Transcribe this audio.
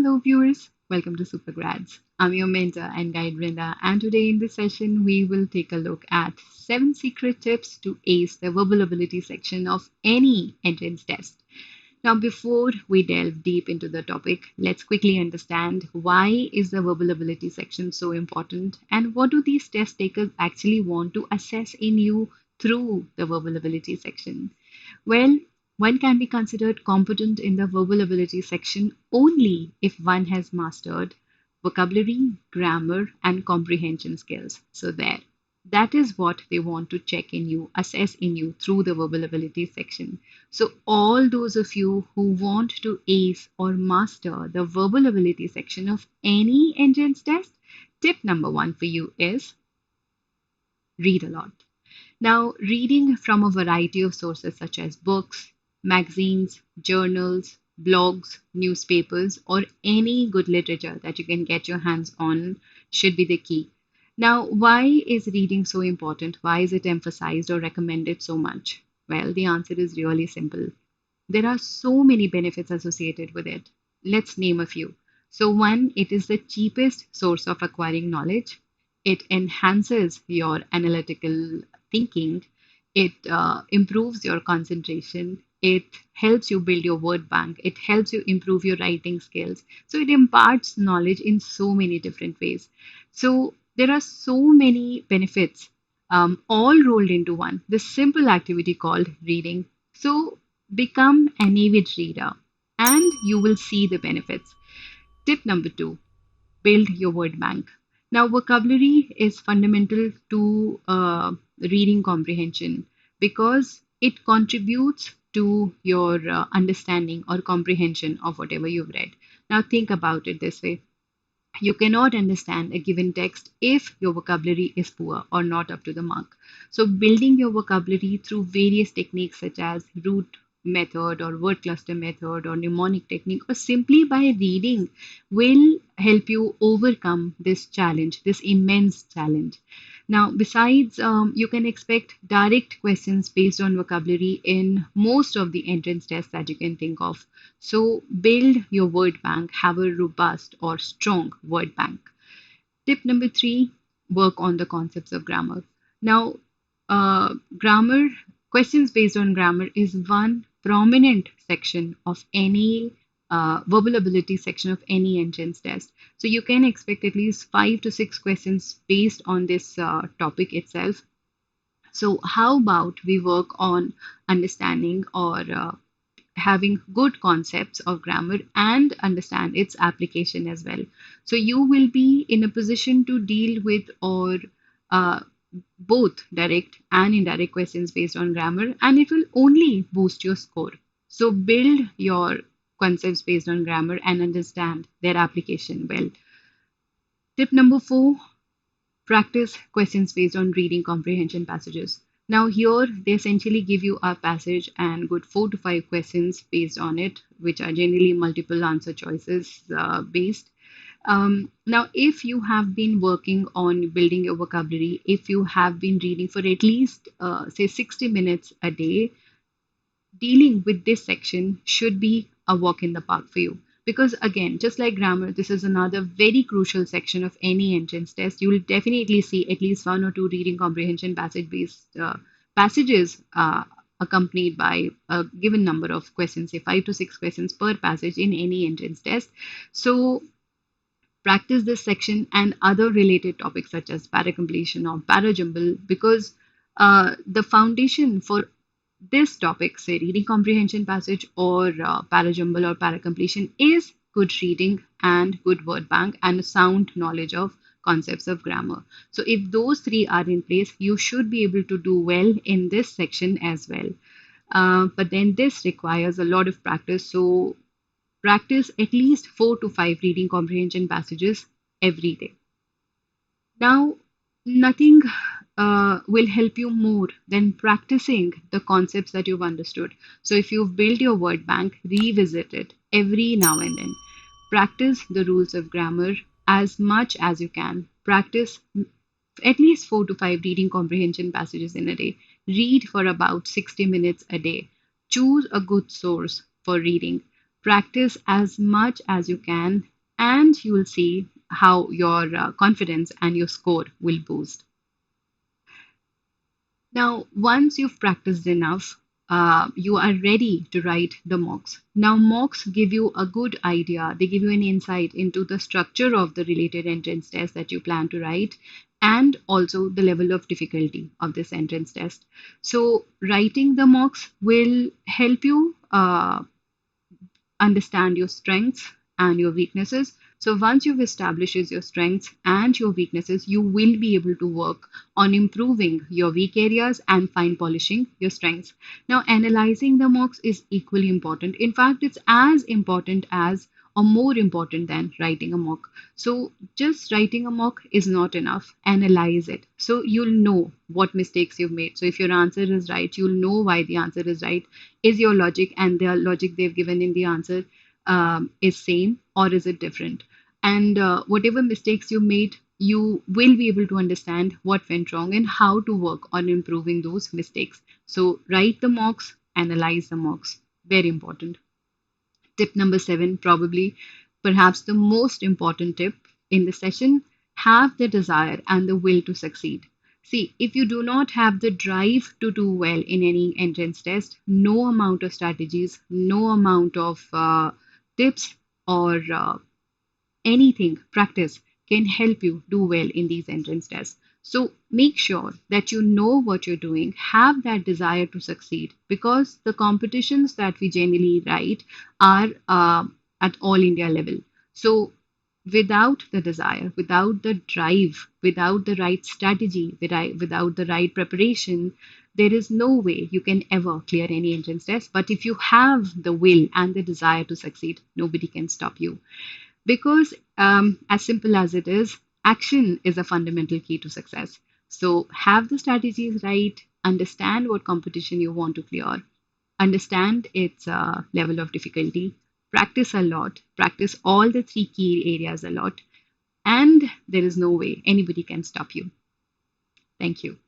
Hello, viewers. Welcome to SuperGrads. I'm your mentor and guide Brenda, and today in this session, we will take a look at 7 secret tips to ace the verbal ability section of any entrance test. Now, before we delve deep into the topic, let's quickly understand why is the verbal ability section so important and what do these test takers actually want to assess in you through the verbal ability section. Well, one can be considered competent in the verbal ability section only if one has mastered vocabulary, grammar, and comprehension skills. So, there. That is what they want to check in you, assess in you through the verbal ability section. So, all those of you who want to ace or master the verbal ability section of any entrance test, tip number one for you is read a lot. Now, reading from a variety of sources such as books, magazines, journals, blogs, newspapers, or any good literature that you can get your hands on should be the key. Now, why is reading so important? Why is it emphasized or recommended so much? Well, the answer is really simple. There are so many benefits associated with it. Let's name a few. So, one, it is the cheapest source of acquiring knowledge. It enhances your analytical thinking. It improves your concentration. It helps you build your word bank. It helps you improve your writing skills. So, it imparts knowledge in so many different ways. So, there are so many benefits all rolled into one. This simple activity called reading. So, become an avid reader and you will see the benefits. Tip number two, build your word bank. Now, vocabulary is fundamental to reading comprehension because it contributes to your understanding or comprehension of whatever you've read. Now, think about it this way. You cannot understand a given text if your vocabulary is poor or not up to the mark. So, building your vocabulary through various techniques such as root method or word cluster method or mnemonic technique or simply by reading will help you overcome this challenge, this immense challenge. Now, besides, you can expect direct questions based on vocabulary in most of the entrance tests that you can think of. So, build your word bank, have a robust or strong word bank. Tip number three, work on the concepts of grammar. Now, grammar, questions based on grammar is one prominent section of any verbal ability section of any entrance test. So you can expect at least 5 to 6 questions based on this topic itself. So how about we work on understanding or having good concepts of grammar and understand its application as well. So you will be in a position to deal with or uh, both direct and indirect questions based on grammar, and it will only boost your score. So build your concepts based on grammar and understand their application well. Tip number four, practice questions based on reading comprehension passages. Now, here they essentially give you a passage and good 4 to 5 questions based on it, which are generally multiple answer choices based. Now, if you have been working on building your vocabulary, if you have been reading for at least, say, 60 minutes a day, dealing with this section should be a walk in the park for you. Because again, just like grammar, this is another very crucial section of any entrance test. You will definitely see at least 1 or 2 reading comprehension passage based passages accompanied by a given number of questions, say 5 to 6 questions per passage in any entrance test. So practice this section and other related topics such as paracompletion or parajumble because the foundation for this topic, say reading comprehension passage or parajumble or paracompletion, is good reading and good word bank and a sound knowledge of concepts of grammar. So if those three are in place, you should be able to do well in this section as well. But then this requires a lot of practice. So practice at least 4 to 5 reading comprehension passages every day. Now, nothing will help you more than practicing the concepts that you've understood. So, if you've built your word bank, revisit it every now and then. Practice the rules of grammar as much as you can. Practice at least 4 to 5 reading comprehension passages in a day. Read for about 60 minutes a day. Choose a good source for reading. practice as much as you can, and you will see how your confidence and your score will boost. Now, once you've practiced enough, you are ready to write the mocks. Now, mocks give you a good idea. They give you an insight into the structure of the related entrance test that you plan to write and also the level of difficulty of this entrance test. So, writing the mocks will help you understand your strengths and your weaknesses. So once you've established your strengths and your weaknesses, you will be able to work on improving your weak areas and fine polishing your strengths. Now, analyzing the mocks is equally important. In fact, it's as important as or more important than writing a mock. So just writing a mock is not enough. Analyze it. So you'll know what mistakes you've made. So if your answer is right, you'll know why the answer is right. Is your logic and the logic they've given in the answer is same or is it different? And whatever mistakes you made, you will be able to understand what went wrong and how to work on improving those mistakes. So write the mocks, analyze the mocks. Very important. Tip number 7, probably perhaps the most important tip in the session: have the desire and the will to succeed. See, if you do not have the drive to do well in any entrance test, no amount of strategies, no amount of tips or anything, practice can help you do well in these entrance tests. So make sure that you know what you're doing, have that desire to succeed, because the competitions that we generally write are at all India level. So without the desire, without the drive, without the right strategy, without the right preparation, there is no way you can ever clear any entrance test. But if you have the will and the desire to succeed, nobody can stop you. Because, as simple as it is, action is a fundamental key to success. So, have the strategies right, understand what competition you want to clear, understand its level of difficulty, practice a lot, practice all the three key areas a lot, and there is no way anybody can stop you. Thank you.